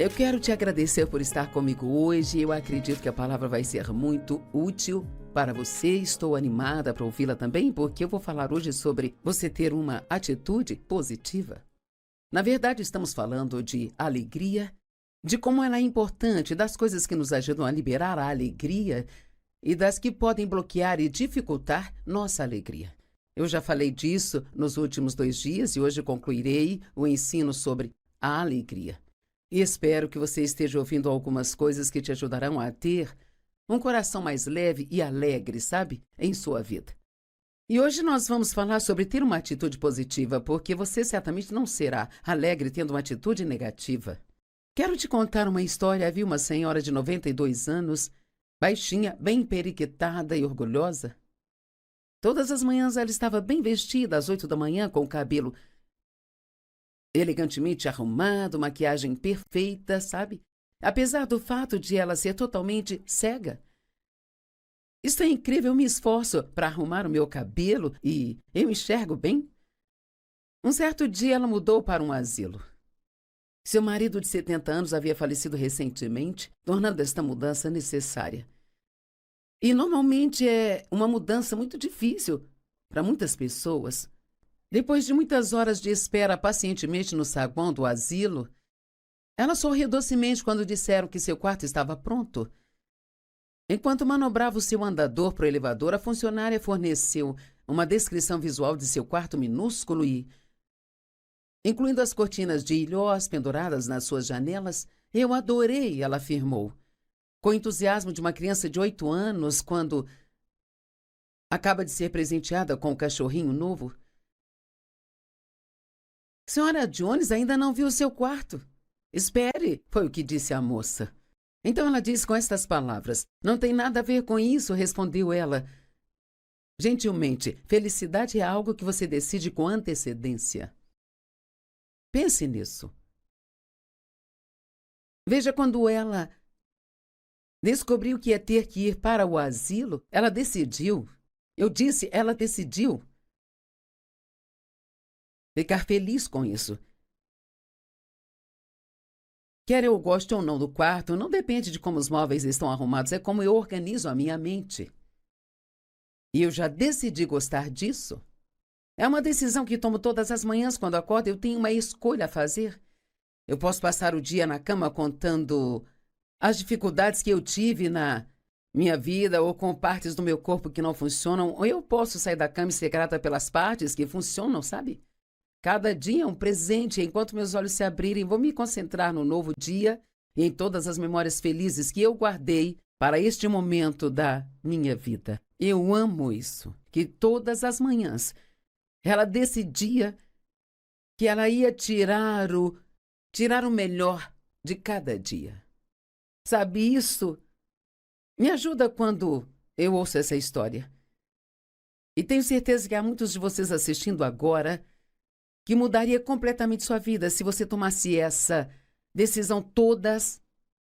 Eu quero te agradecer por estar comigo hoje. Eu acredito que a palavra vai ser muito útil para você. Estou animada para ouvi-la também, porque eu vou falar hoje sobre você ter uma atitude positiva. Na verdade, estamos falando de alegria, de como ela é importante, das coisas que nos ajudam a liberar a alegria e das que podem bloquear e dificultar nossa alegria. Eu já falei disso nos últimos 2 dias e hoje concluirei o ensino sobre a alegria. E espero que você esteja ouvindo algumas coisas que te ajudarão a ter um coração mais leve e alegre, sabe, em sua vida. E hoje nós vamos falar sobre ter uma atitude positiva, porque você certamente não será alegre tendo uma atitude negativa. Quero te contar uma história. Havia uma senhora de 92 anos, baixinha, bem periquitada e orgulhosa. Todas as manhãs ela estava bem vestida, às 8 da manhã, com o cabelo elegantemente arrumado, maquiagem perfeita, sabe? Apesar do fato de ela ser totalmente cega. Isso é incrível, eu me esforço para arrumar o meu cabelo e eu enxergo bem. Um certo dia ela mudou para um asilo. Seu marido de 70 anos havia falecido recentemente, tornando esta mudança necessária. E normalmente é uma mudança muito difícil para muitas pessoas. Depois de muitas horas de espera pacientemente no saguão do asilo, ela sorriu docemente quando disseram que seu quarto estava pronto. Enquanto manobrava o seu andador para o elevador, a funcionária forneceu uma descrição visual de seu quarto minúsculo e, incluindo as cortinas de ilhós penduradas nas suas janelas, eu adorei, ela afirmou, com o entusiasmo de uma criança de 8 anos quando acaba de ser presenteada com um cachorrinho novo. Senhora Jones ainda não viu seu quarto. Espere, foi o que disse a moça. Então ela disse com estas palavras: não tem nada a ver com isso, respondeu ela. Gentilmente, felicidade é algo que você decide com antecedência. Pense nisso. Veja, quando ela descobriu que ia ter que ir para o asilo, ela decidiu. Eu disse, ela decidiu ficar feliz com isso. Quer eu goste ou não do quarto, não depende de como os móveis estão arrumados, é como eu organizo a minha mente. E eu já decidi gostar disso. É uma decisão que tomo todas as manhãs quando acordo, eu tenho uma escolha a fazer. Eu posso passar o dia na cama contando as dificuldades que eu tive na minha vida ou com partes do meu corpo que não funcionam, ou eu posso sair da cama e ser grata pelas partes que funcionam, sabe? Cada dia é um presente. Enquanto meus olhos se abrirem, vou me concentrar no novo dia e em todas as memórias felizes que eu guardei para este momento da minha vida. Eu amo isso, que todas as manhãs ela decidia que ela ia tirar o melhor de cada dia. Sabe, isso me ajuda quando eu ouço essa história. E tenho certeza que há muitos de vocês assistindo agora que mudaria completamente sua vida se você tomasse essa decisão todas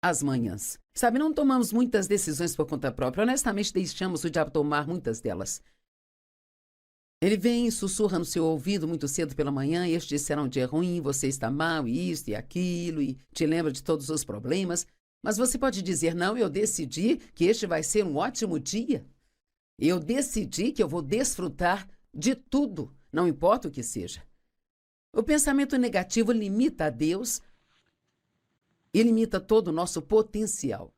as manhãs. Sabe, não tomamos muitas decisões por conta própria. Honestamente, deixamos o diabo tomar muitas delas. Ele vem e sussurra no seu ouvido muito cedo pela manhã: este será um dia ruim, você está mal, e isso e aquilo, e te lembra de todos os problemas. Mas você pode dizer: não, eu decidi que este vai ser um ótimo dia. Eu decidi que eu vou desfrutar de tudo, não importa o que seja. O pensamento negativo limita a Deus e limita todo o nosso potencial.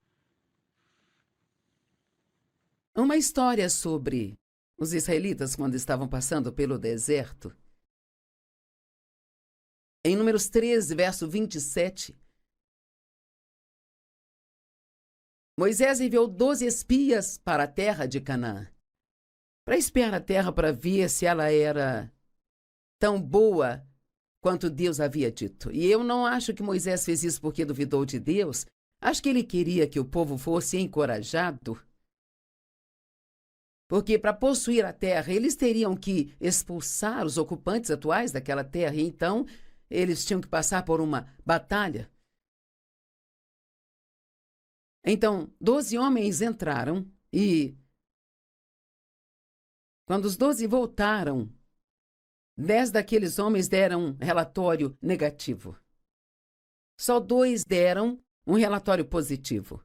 Uma história sobre os israelitas quando estavam passando pelo deserto. Em Números 13, verso 27, Moisés enviou 12 espias para a terra de Canaã, para espiar a terra para ver se ela era tão boa quanto Deus havia dito. E eu não acho que Moisés fez isso porque duvidou de Deus. Acho que ele queria que o povo fosse encorajado. Porque para possuir a terra, eles teriam que expulsar os ocupantes atuais daquela terra. E então, eles tinham que passar por uma batalha. Então, 12 homens entraram e, quando os 12 voltaram, 10 daqueles homens deram um relatório negativo. Só 2 deram um relatório positivo.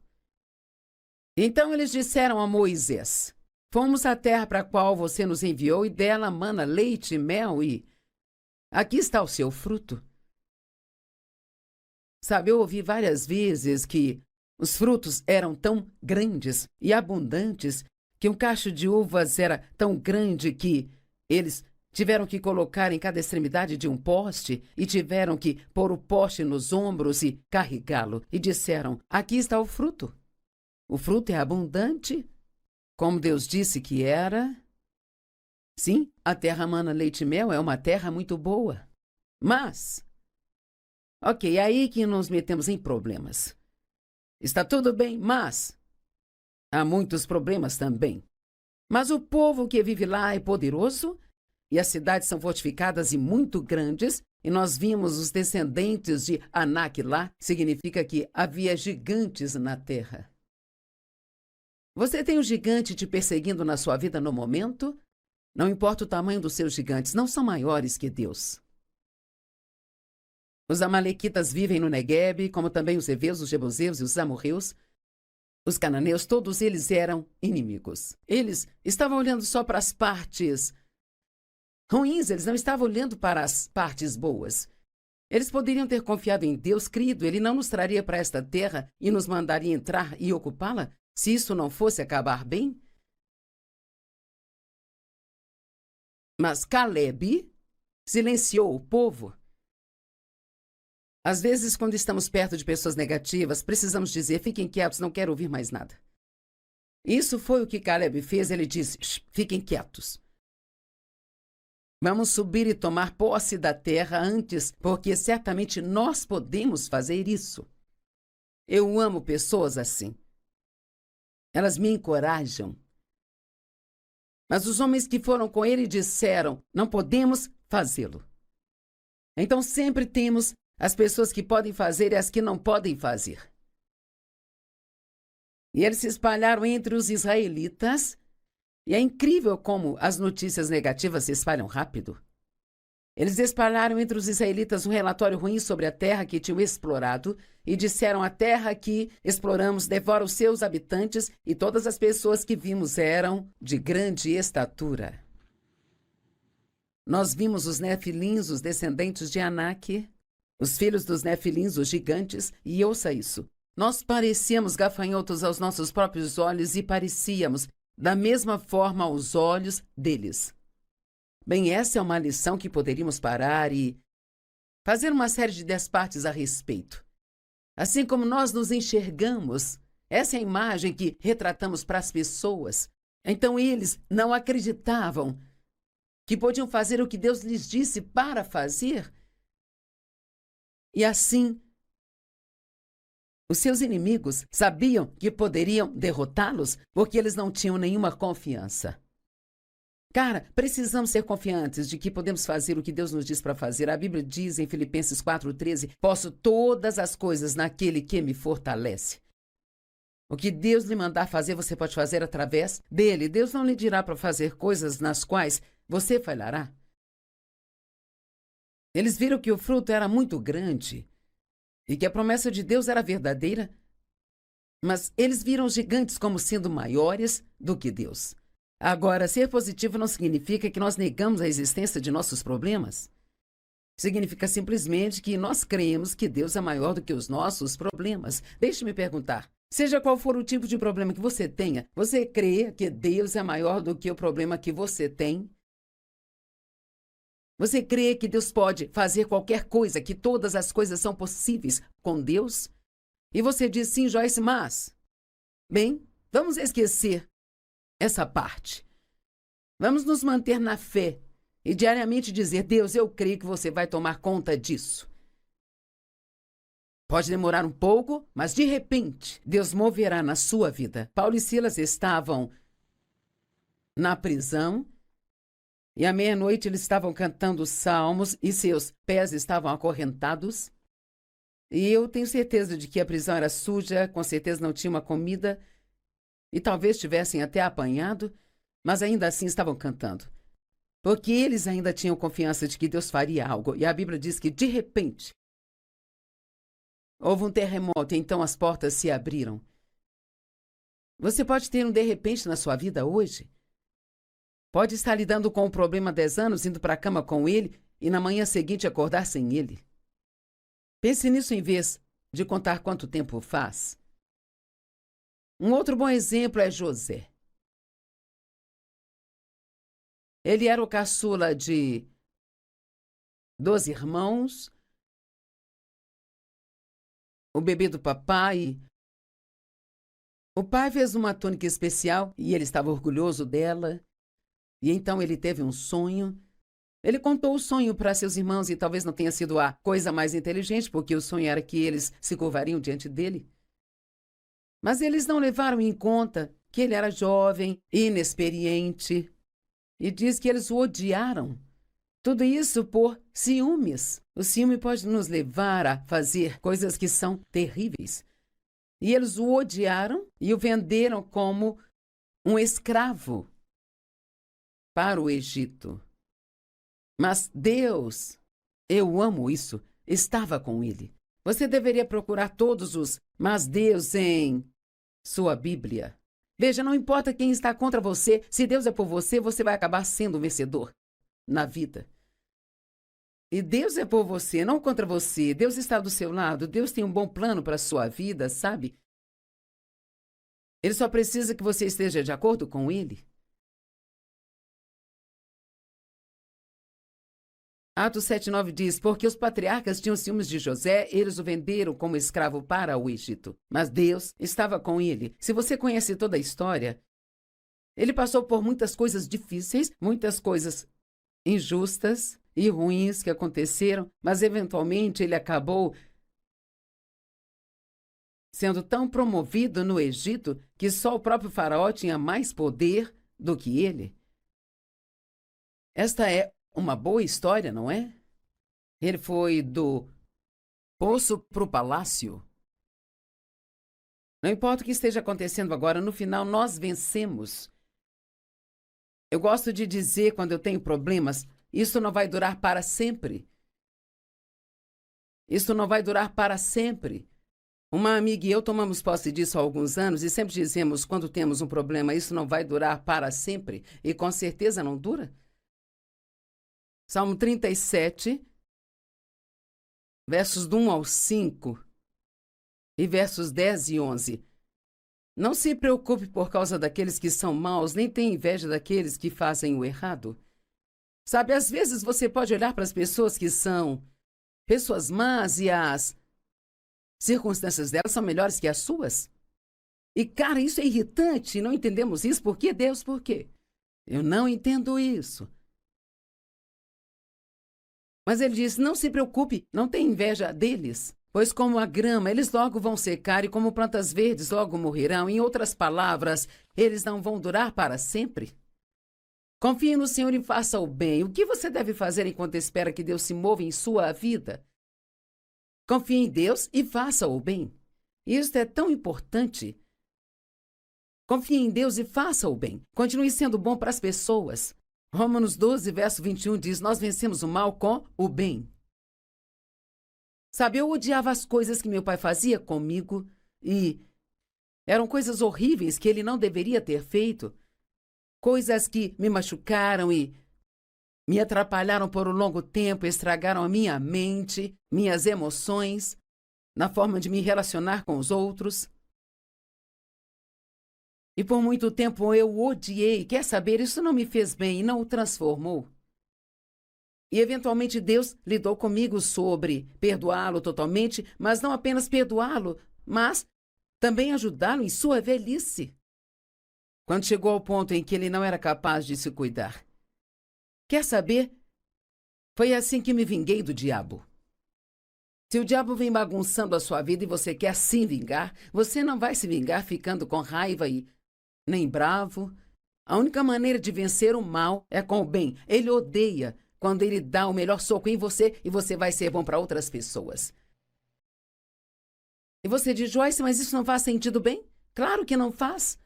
Então eles disseram a Moisés: fomos à terra para a qual você nos enviou e dela mana leite e mel e aqui está o seu fruto. Sabe, eu ouvi várias vezes que os frutos eram tão grandes e abundantes que um cacho de uvas era tão grande que eles tiveram que colocar em cada extremidade de um poste e tiveram que pôr o poste nos ombros e carregá-lo. E disseram: aqui está o fruto. O fruto é abundante, como Deus disse que era. Sim, a terra mana leite e mel é uma terra muito boa. Mas, ok, é aí que nos metemos em problemas. Está tudo bem, mas há muitos problemas também. Mas o povo que vive lá é poderoso e as cidades são fortificadas e muito grandes, e nós vimos os descendentes de Anak lá, significa que havia gigantes na terra. Você tem um gigante te perseguindo na sua vida no momento? Não importa o tamanho dos seus gigantes, não são maiores que Deus. Os amalequitas vivem no Neguebe, como também os heveus, os jebuseus e os amorreus. Os cananeus, todos eles eram inimigos. Eles estavam olhando só para as partes ruins, eles não estavam olhando para as partes boas. Eles poderiam ter confiado em Deus, crido, Ele não nos traria para esta terra e nos mandaria entrar e ocupá-la, se isso não fosse acabar bem? Mas Caleb silenciou o povo. Às vezes, quando estamos perto de pessoas negativas, precisamos dizer: fiquem quietos, não quero ouvir mais nada. Isso foi o que Caleb fez. Ele disse: fiquem quietos. Vamos subir e tomar posse da terra antes, porque certamente nós podemos fazer isso. Eu amo pessoas assim. Elas me encorajam. Mas os homens que foram com ele disseram: não podemos fazê-lo. Então sempre temos as pessoas que podem fazer e as que não podem fazer. E eles se espalharam entre os israelitas, e é incrível como as notícias negativas se espalham rápido. Eles espalharam entre os israelitas um relatório ruim sobre a terra que tinham explorado e disseram: a terra que exploramos devora os seus habitantes e todas as pessoas que vimos eram de grande estatura. Nós vimos os nefilins, os descendentes de Anak, os filhos dos nefilins, os gigantes, e ouça isso. Nós parecíamos gafanhotos aos nossos próprios olhos e parecíamos da mesma forma aos olhos deles. Bem, essa é uma lição que poderíamos parar e fazer uma série de 10 partes a respeito. Assim como nós nos enxergamos, essa é a imagem que retratamos para as pessoas. Então eles não acreditavam que podiam fazer o que Deus lhes disse para fazer. E assim, os seus inimigos sabiam que poderiam derrotá-los porque eles não tinham nenhuma confiança. Cara, precisamos ser confiantes de que podemos fazer o que Deus nos diz para fazer. A Bíblia diz em Filipenses 4:13, posso todas as coisas naquele que me fortalece. O que Deus lhe mandar fazer, você pode fazer através dele. Deus não lhe dirá para fazer coisas nas quais você falhará. Eles viram que o fruto era muito grande e que a promessa de Deus era verdadeira, mas eles viram os gigantes como sendo maiores do que Deus. Agora, ser positivo não significa que nós negamos a existência de nossos problemas. Significa simplesmente que nós cremos que Deus é maior do que os nossos problemas. Deixe-me perguntar, seja qual for o tipo de problema que você tenha, você crê que Deus é maior do que o problema que você tem? Você crê que Deus pode fazer qualquer coisa, que todas as coisas são possíveis com Deus? E você diz: sim, Joyce, mas... Bem, vamos esquecer essa parte. Vamos nos manter na fé e diariamente dizer: Deus, eu creio que você vai tomar conta disso. Pode demorar um pouco, mas de repente, Deus moverá na sua vida. Paulo e Silas estavam na prisão e à meia-noite eles estavam cantando salmos e seus pés estavam acorrentados. E eu tenho certeza de que a prisão era suja, com certeza não tinha uma comida e talvez tivessem até apanhado, mas ainda assim estavam cantando. Porque eles ainda tinham confiança de que Deus faria algo. E a Bíblia diz que, de repente, Houve um terremoto e então as portas se abriram. Você pode ter um de repente na sua vida hoje. Pode estar lidando com um problema há 10 anos, indo para a cama com ele e na manhã seguinte acordar sem ele. Pense nisso em vez de contar quanto tempo faz. Um outro bom exemplo é José. Ele era o caçula de 12 irmãos, o bebê do papai. O pai fez uma túnica especial e ele estava orgulhoso dela. E então ele teve um sonho. Ele contou o sonho para seus irmãos e talvez não tenha sido a coisa mais inteligente, porque o sonho era que eles se curvariam diante dele. Mas eles não levaram em conta que ele era jovem, inexperiente. E diz que eles o odiaram. Tudo isso por ciúmes. O ciúme pode nos levar a fazer coisas que são terríveis. E eles o odiaram e o venderam como um escravo para o Egito. Mas Deus, eu amo isso, estava com ele. Você deveria procurar todos os mas Deus em sua Bíblia. Veja, não importa quem está contra você, se Deus é por você, você vai acabar sendo um vencedor na vida. E Deus é por você, não contra você. Deus está do seu lado, Deus tem um bom plano para a sua vida, sabe? Ele só precisa que você esteja de acordo com ele. Atos 7:9 diz, porque os patriarcas tinham ciúmes de José, eles o venderam como escravo para o Egito. Mas Deus estava com ele. Se você conhece toda a história, ele passou por muitas coisas difíceis, muitas coisas injustas e ruins que aconteceram, mas eventualmente ele acabou sendo tão promovido no Egito que só o próprio faraó tinha mais poder do que ele. Esta é uma boa história, não é? Ele foi do poço para o palácio. Não importa o que esteja acontecendo agora, no final nós vencemos. Eu gosto de dizer, quando eu tenho problemas, isso não vai durar para sempre. Isso não vai durar para sempre. Uma amiga e eu tomamos posse disso há alguns anos e sempre dizemos, quando temos um problema, isso não vai durar para sempre. E com certeza não dura. Salmo 37, versos do 1 ao 5 e versos 10 e 11. Não se preocupe por causa daqueles que são maus, nem tenha inveja daqueles que fazem o errado. Sabe, às vezes você pode olhar para as pessoas que são pessoas más e as circunstâncias delas são melhores que as suas. E, cara, isso é irritante, não entendemos isso. Por quê, Deus? Por quê? Eu não entendo isso. Mas ele diz, não se preocupe, não tenha inveja deles, pois como a grama, eles logo vão secar e como plantas verdes logo morrerão. Em outras palavras, eles não vão durar para sempre. Confie no Senhor e faça o bem. O que você deve fazer enquanto espera que Deus se mova em sua vida? Confie em Deus e faça o bem. Isso é tão importante. Confie em Deus e faça o bem. Continue sendo bom para as pessoas. Romanos 12, verso 21 diz, nós vencemos o mal com o bem. Sabe, eu odiava as coisas que meu pai fazia comigo e eram coisas horríveis que ele não deveria ter feito. Coisas que me machucaram e me atrapalharam por um longo tempo, estragaram a minha mente, minhas emoções, na forma de me relacionar com os outros. E por muito tempo eu o odiei. Quer saber, isso não me fez bem e não o transformou. E eventualmente Deus lidou comigo sobre perdoá-lo totalmente, mas não apenas perdoá-lo, mas também ajudá-lo em sua velhice. Quando chegou ao ponto em que ele não era capaz de se cuidar. Quer saber? Foi assim que me vinguei do diabo. Se o diabo vem bagunçando a sua vida e você quer se vingar, você não vai se vingar ficando com raiva e nem bravo. A única maneira de vencer o mal é com o bem. Ele odeia quando ele dá o melhor soco em você e você vai ser bom para outras pessoas. E você diz, Joyce, mas isso não faz sentido bem? Claro que não faz.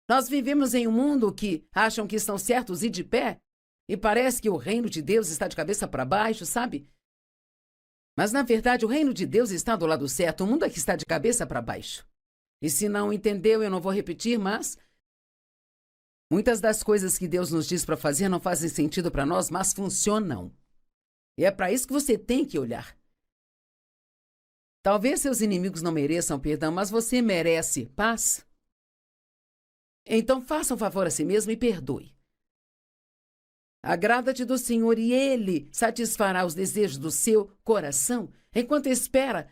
Nós vivemos em um mundo que acham que estão certos e de pé, e parece que o reino de Deus está de cabeça para baixo, sabe? Mas, na verdade, o reino de Deus está do lado certo, o mundo é que está de cabeça para baixo. E se não entendeu, eu não vou repetir, mas muitas das coisas que Deus nos diz para fazer não fazem sentido para nós, mas funcionam. E é para isso que você tem que olhar. Talvez seus inimigos não mereçam perdão, mas você merece paz. Então faça um favor a si mesmo e perdoe. Agrada-te do Senhor e Ele satisfará os desejos do seu coração. Enquanto espera,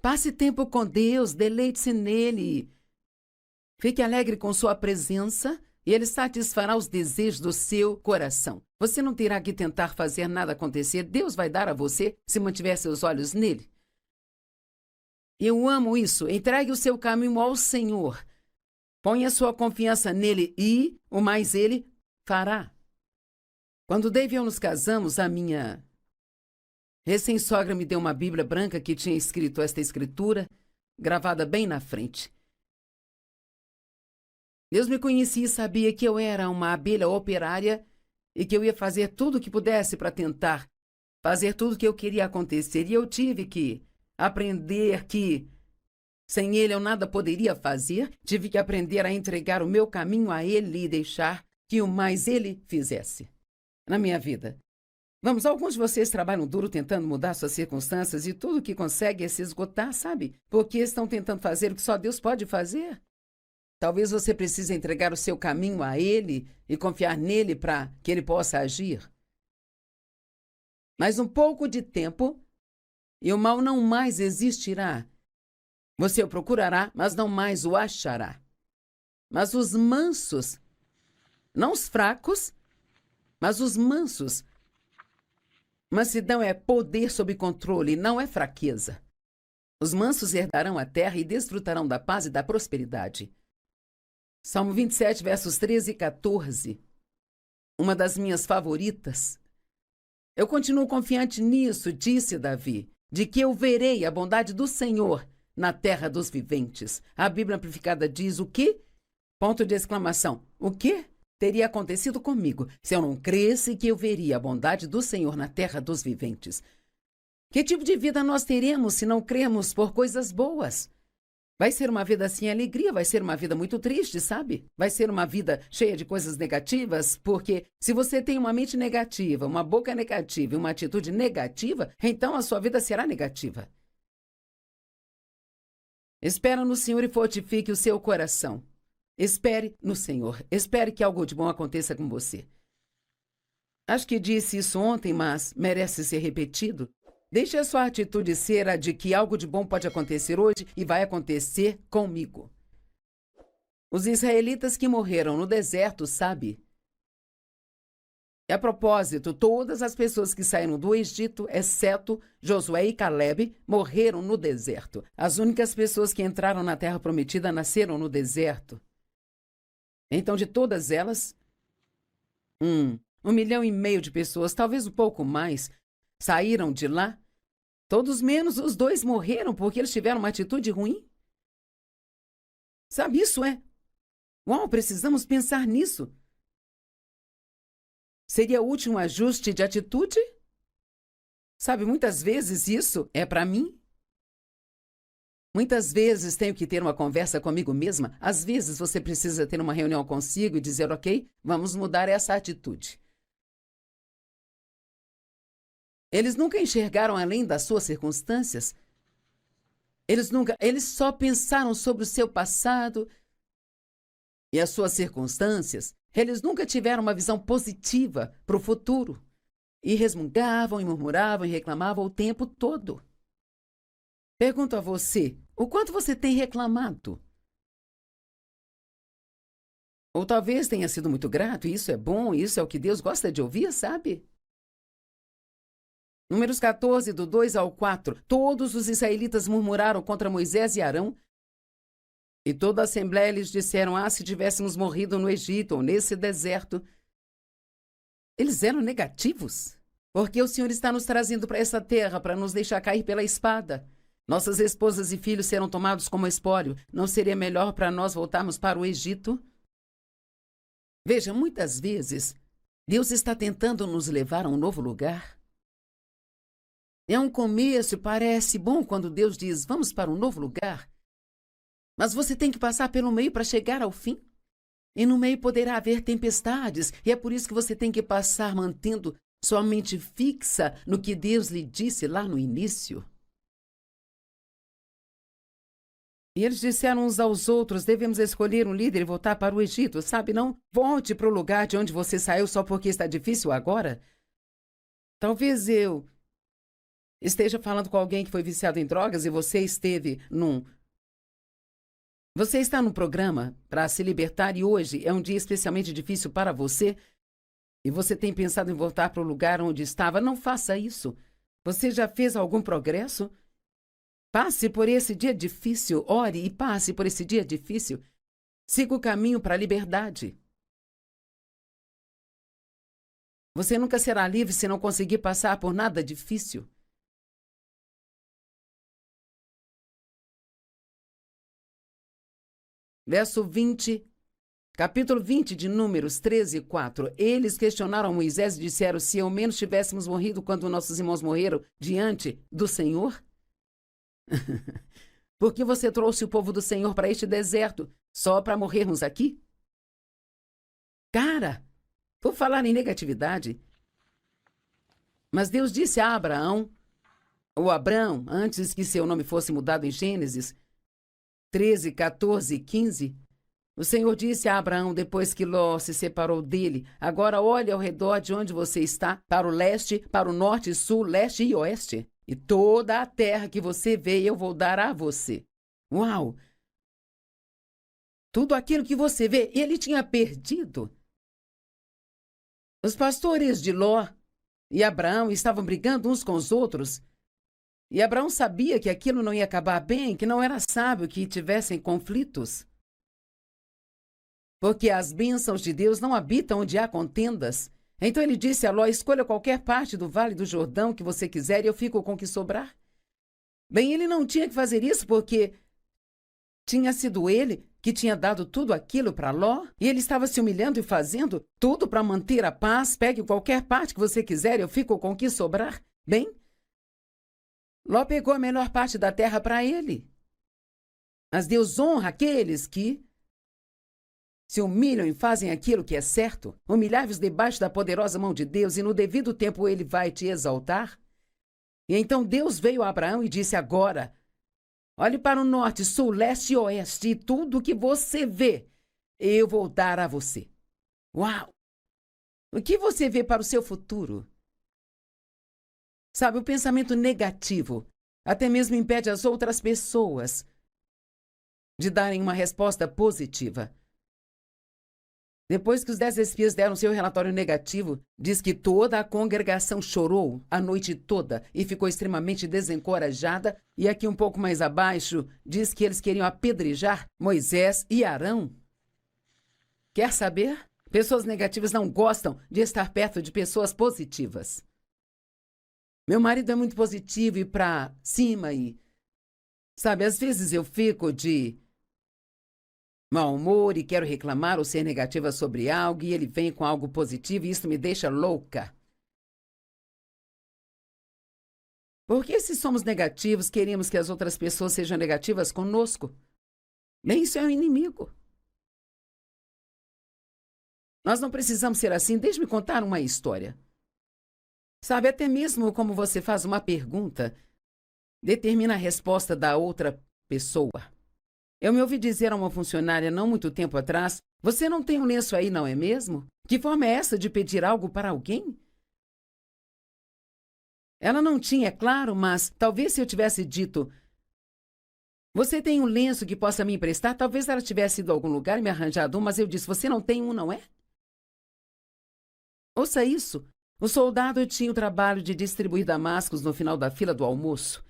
passe tempo com Deus, deleite-se nele. Fique alegre com sua presença e Ele satisfará os desejos do seu coração. Você não terá que tentar fazer nada acontecer. Deus vai dar a você se mantiver seus olhos nele. Eu amo isso. Entregue o seu caminho ao Senhor. Ponha sua confiança nele e o mais ele fará. Quando Dave e eu nos casamos, a minha recém-sogra me deu uma Bíblia branca que tinha escrito esta escritura, gravada bem na frente. Deus me conhecia e sabia que eu era uma abelha operária e que eu ia fazer tudo o que pudesse para tentar fazer tudo o que eu queria acontecer. E eu tive que aprender que sem ele eu nada poderia fazer. Tive que aprender a entregar o meu caminho a ele e deixar que o mais ele fizesse na minha vida. Vamos, alguns de vocês trabalham duro tentando mudar suas circunstâncias e tudo o que consegue é se esgotar, sabe? Porque estão tentando fazer o que só Deus pode fazer. Talvez você precise entregar o seu caminho a ele e confiar nele para que ele possa agir. Mas um pouco de tempo e o mal não mais existirá. Você o procurará, mas não mais o achará. Mas os mansos, não os fracos, mas os mansos. Mansidão é poder sob controle, não é fraqueza. Os mansos herdarão a terra e desfrutarão da paz e da prosperidade. Salmo 27, versos 13 e 14. Uma das minhas favoritas. Eu continuo confiante nisso, disse Davi, de que eu verei a bondade do Senhor na terra dos viventes. A Bíblia Amplificada diz o quê? Ponto de exclamação. O quê teria acontecido comigo se eu não cresse que eu veria a bondade do Senhor na terra dos viventes? Que tipo de vida nós teremos se não cremos por coisas boas? Vai ser uma vida sem alegria, vai ser uma vida muito triste, sabe? Vai ser uma vida cheia de coisas negativas, porque se você tem uma mente negativa, uma boca negativa e uma atitude negativa, então a sua vida será negativa. Espera no Senhor e fortifique o seu coração. Espere no Senhor. Espere que algo de bom aconteça com você. Acho que disse isso ontem, mas merece ser repetido. Deixe a sua atitude ser a de que algo de bom pode acontecer hoje e vai acontecer comigo. Os israelitas que morreram no deserto, sabe? E a propósito, todas as pessoas que saíram do Egito, exceto Josué e Caleb, morreram no deserto. As únicas pessoas que entraram na terra prometida nasceram no deserto. Então, de todas elas, 1,5 milhão de pessoas, talvez um pouco mais, saíram de lá. Todos menos os 2 morreram porque eles tiveram uma atitude ruim. Sabe, isso é... Uau, precisamos pensar nisso. Seria útil um ajuste de atitude? Sabe, muitas vezes isso é para mim. Muitas vezes tenho que ter uma conversa comigo mesma. Às vezes você precisa ter uma reunião consigo e dizer, ok, vamos mudar essa atitude. Eles nunca enxergaram além das suas circunstâncias. Eles só pensaram sobre o seu passado e as suas circunstâncias. Eles nunca tiveram uma visão positiva para o futuro. E resmungavam, e murmuravam, e reclamavam o tempo todo. Pergunto a você, o quanto você tem reclamado? Ou talvez tenha sido muito grato, e isso é bom, isso é o que Deus gosta de ouvir, sabe? Números 14, do 2 ao 4. Todos os israelitas murmuraram contra Moisés e Arão, e toda a assembleia lhes disseram, se tivéssemos morrido no Egito ou nesse deserto. Eles eram negativos, porque o Senhor está nos trazendo para essa terra para nos deixar cair pela espada. Nossas esposas e filhos serão tomados como espólio. Não seria melhor para nós voltarmos para o Egito? Veja, muitas vezes, Deus está tentando nos levar a um novo lugar. É um começo, parece bom quando Deus diz, vamos para um novo lugar. Mas você tem que passar pelo meio para chegar ao fim. E no meio poderá haver tempestades, e é por isso que você tem que passar mantendo sua mente fixa no que Deus lhe disse lá no início. E eles disseram uns aos outros, devemos escolher um líder e voltar para o Egito, sabe? Não volte para o lugar de onde você saiu só porque está difícil agora. Talvez eu esteja falando com alguém que foi viciado em drogas e você está num programa para se libertar e hoje é um dia especialmente difícil para você e você tem pensado em voltar para o lugar onde estava. Não faça isso. Você já fez algum progresso? Passe por esse dia difícil, ore e passe por esse dia difícil. Siga o caminho para a liberdade. Você nunca será livre se não conseguir passar por nada difícil. Verso 20, capítulo 20 de Números 13, 4. Eles questionaram Moisés e disseram, se ao menos tivéssemos morrido quando nossos irmãos morreram diante do Senhor? Por que você trouxe o povo do Senhor para este deserto só para morrermos aqui? Cara, por falar em negatividade, mas Deus disse a Abraão, ou Abrão, antes que seu nome fosse mudado em Gênesis 13, 14 e 15, o Senhor disse a Abraão, depois que Ló se separou dele, agora olhe ao redor de onde você está, para o leste, para o norte, sul, leste e oeste, e toda a terra que você vê eu vou dar a você. Uau! Tudo aquilo que você vê, ele tinha perdido. Os pastores de Ló e Abraão estavam brigando uns com os outros, e Abraão sabia que aquilo não ia acabar bem, que não era sábio que tivessem conflitos. Porque as bênçãos de Deus não habitam onde há contendas. Então ele disse a Ló, escolha qualquer parte do Vale do Jordão que você quiser e eu fico com o que sobrar. Bem, ele não tinha que fazer isso porque tinha sido ele que tinha dado tudo aquilo para Ló e ele estava se humilhando e fazendo tudo para manter a paz. Pegue qualquer parte que você quiser e eu fico com o que sobrar. Bem, Ló pegou a melhor parte da terra para ele. Mas Deus honra aqueles que se humilham e fazem aquilo que é certo. Humilhai-vos debaixo da poderosa mão de Deus e no devido tempo ele vai te exaltar. E então Deus veio a Abraão e disse agora, olhe para o norte, sul, leste e oeste e tudo que você vê, eu vou dar a você. Uau! O que você vê para o seu futuro? Sabe, o pensamento negativo até mesmo impede as outras pessoas de darem uma resposta positiva. Depois que os 10 espias deram seu relatório negativo, diz que toda a congregação chorou a noite toda e ficou extremamente desencorajada. E aqui um pouco mais abaixo, diz que eles queriam apedrejar Moisés e Arão. Quer saber? Pessoas negativas não gostam de estar perto de pessoas positivas. Meu marido é muito positivo e pra cima e... Sabe, às vezes eu fico de mau humor e quero reclamar ou ser negativa sobre algo e ele vem com algo positivo e isso me deixa louca. Porque se somos negativos, queremos que as outras pessoas sejam negativas conosco. Bem, isso é um inimigo. Nós não precisamos ser assim. Deixe-me contar uma história. Sabe, até mesmo como você faz uma pergunta, determina a resposta da outra pessoa. Eu me ouvi dizer a uma funcionária não muito tempo atrás, você não tem um lenço aí, não é mesmo? Que forma é essa de pedir algo para alguém? Ela não tinha, é claro, mas talvez se eu tivesse dito, você tem um lenço que possa me emprestar? Talvez ela tivesse ido a algum lugar e me arranjado um, mas eu disse, você não tem um, não é? Ouça isso. O soldado tinha o trabalho de distribuir damascos no final da fila do almoço.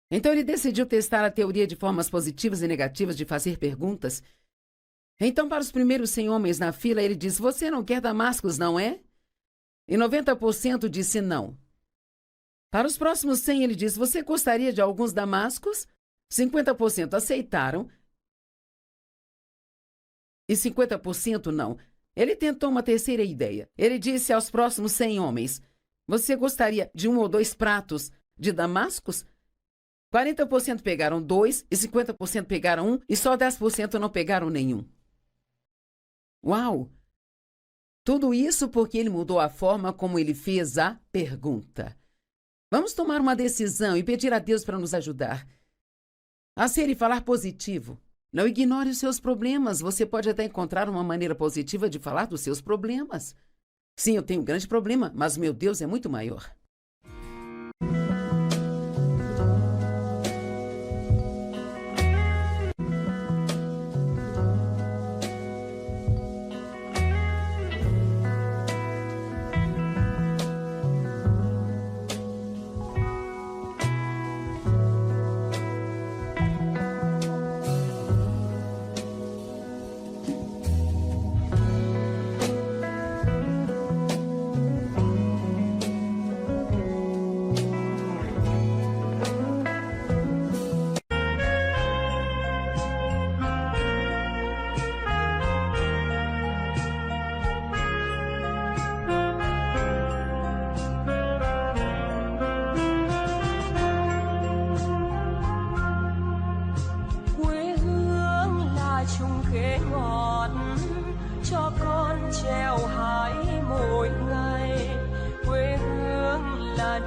Então ele decidiu testar a teoria de formas positivas e negativas de fazer perguntas. Então, para os primeiros 100 homens na fila, ele disse, você não quer damascos, não é? E 90% disse não. Para os próximos 100, ele disse, você gostaria de alguns damascos? 50% aceitaram e 50% não. Ele tentou uma terceira ideia. Ele disse aos próximos 100 homens, você gostaria de 1 ou 2 pratos de Damascus, 40% pegaram 2 e 50% pegaram 1 e só 10% não pegaram nenhum. Uau! Tudo isso porque ele mudou a forma como ele fez a pergunta. Vamos tomar uma decisão e pedir a Deus para nos ajudar a ser e falar positivo. Não ignore os seus problemas. Você pode até encontrar uma maneira positiva de falar dos seus problemas. Sim, eu tenho um grande problema, mas meu Deus é muito maior.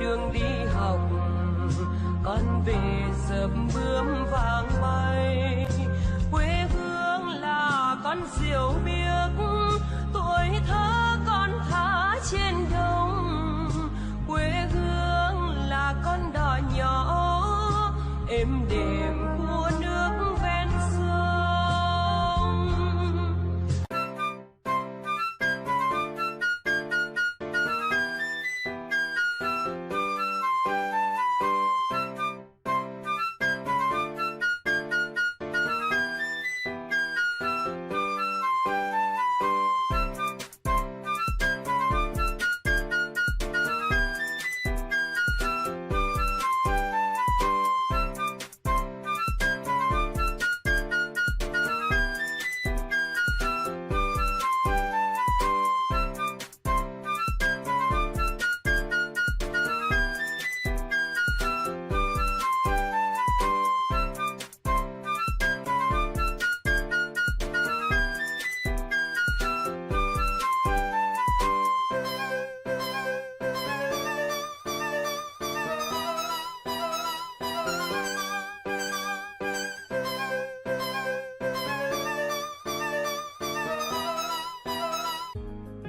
Đường đi học con về sớm bướm vàng bay, quê hương là con diều biếc, tuổi thơ con thả trên đồng, quê hương là con đò nhỏ êm đềm của nước ven sông.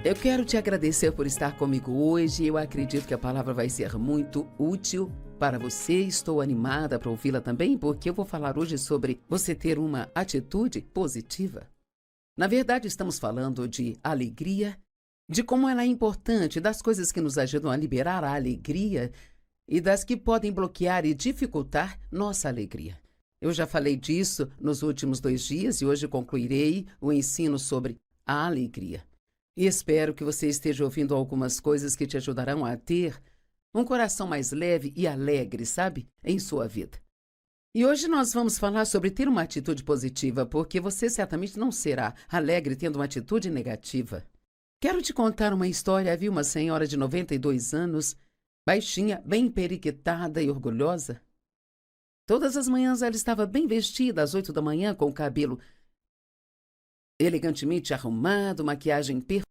Eu quero te agradecer por estar comigo hoje. Eu acredito que a palavra vai ser muito útil para você. Estou animada para ouvi-la também, porque eu vou falar hoje sobre você ter uma atitude positiva. Na verdade, estamos falando de alegria, de como ela é importante, das coisas que nos ajudam a liberar a alegria e das que podem bloquear e dificultar nossa alegria. Eu já falei disso nos últimos 2 dias e hoje concluirei o ensino sobre a alegria. E espero que você esteja ouvindo algumas coisas que te ajudarão a ter um coração mais leve e alegre, sabe, em sua vida. E hoje nós vamos falar sobre ter uma atitude positiva, porque você certamente não será alegre tendo uma atitude negativa. Quero te contar uma história. Havia uma senhora de 92 anos, baixinha, bem periquitada e orgulhosa. Todas as manhãs ela estava bem vestida, às 8 da manhã, com o cabelo elegantemente arrumado, maquiagem perfeita.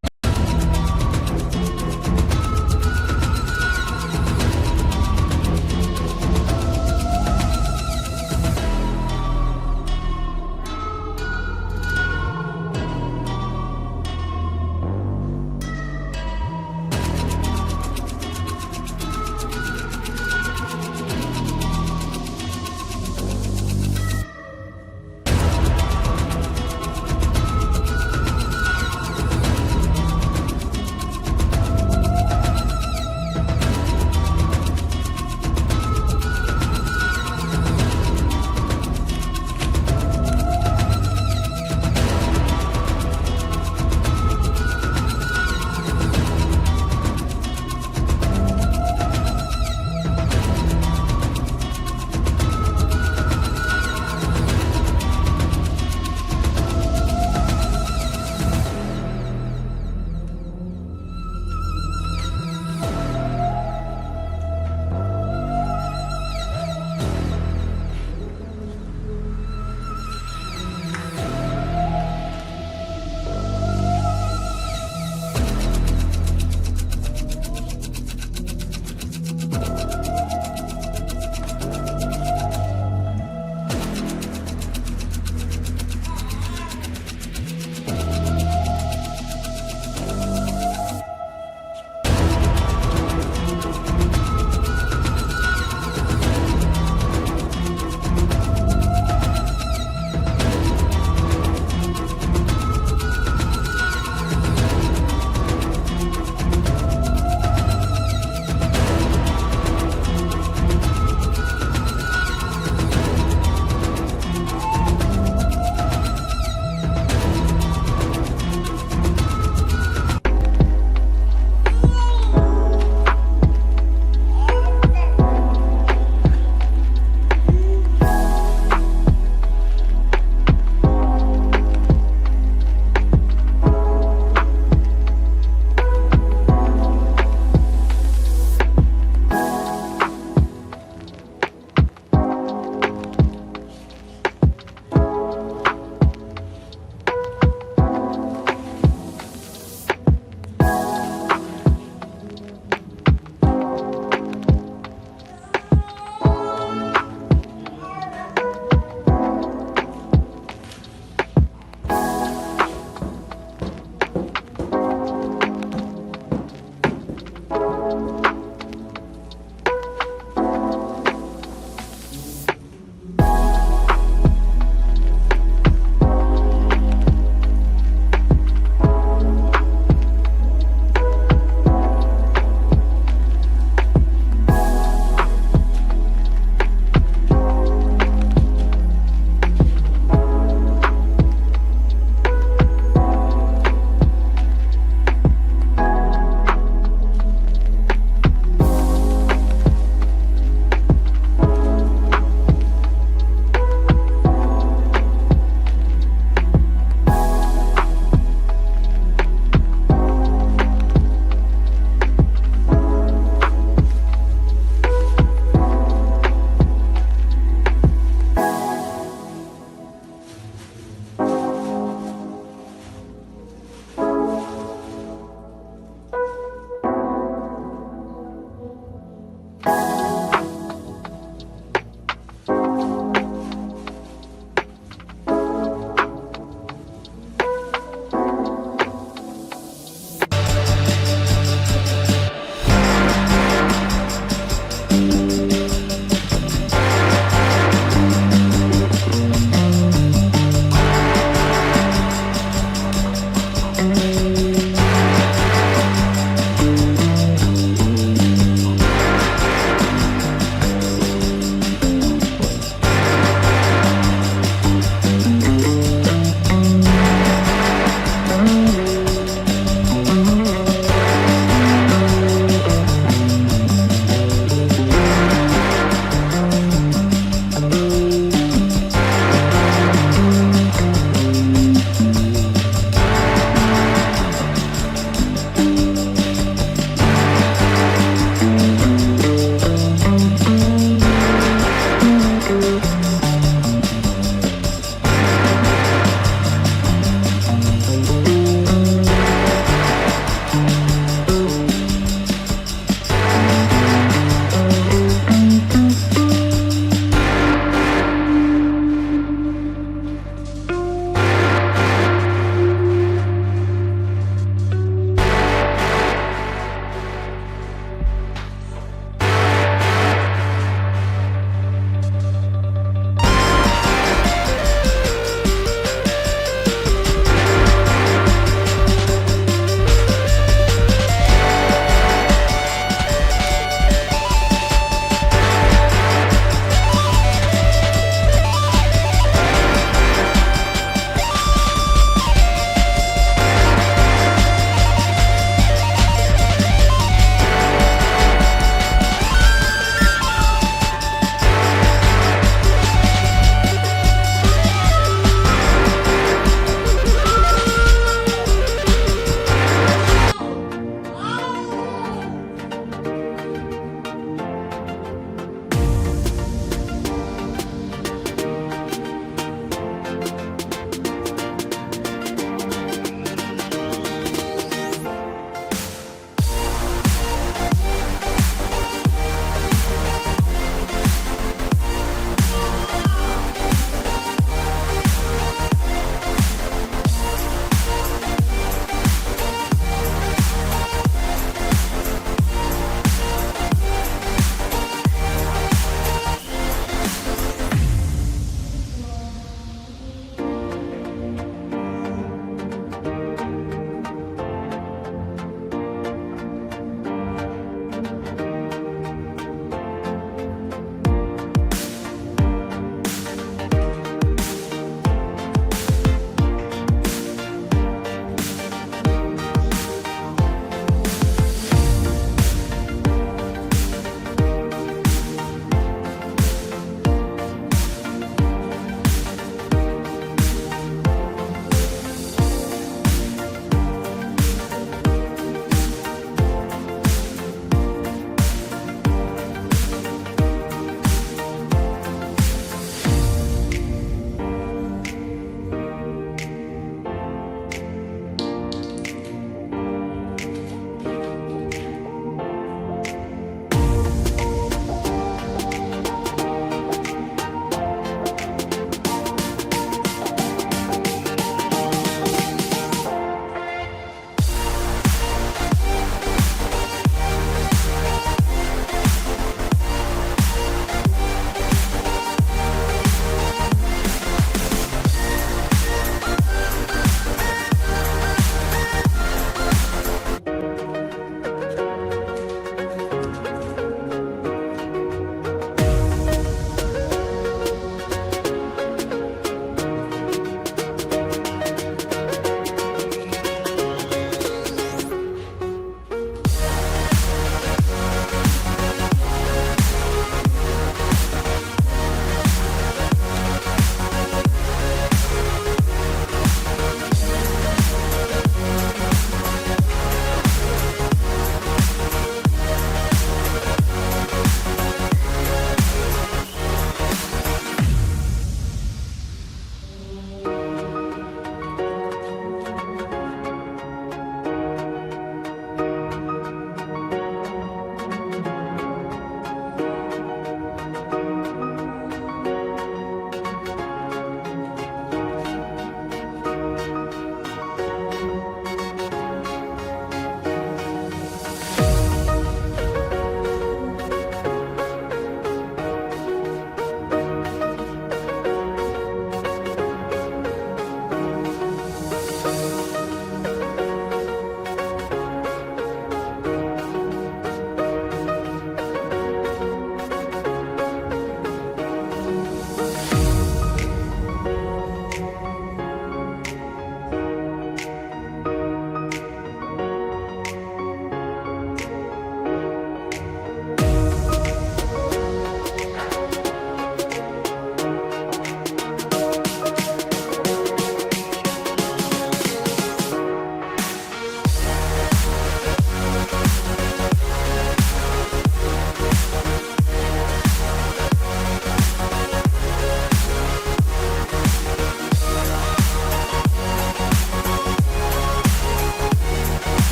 Hãy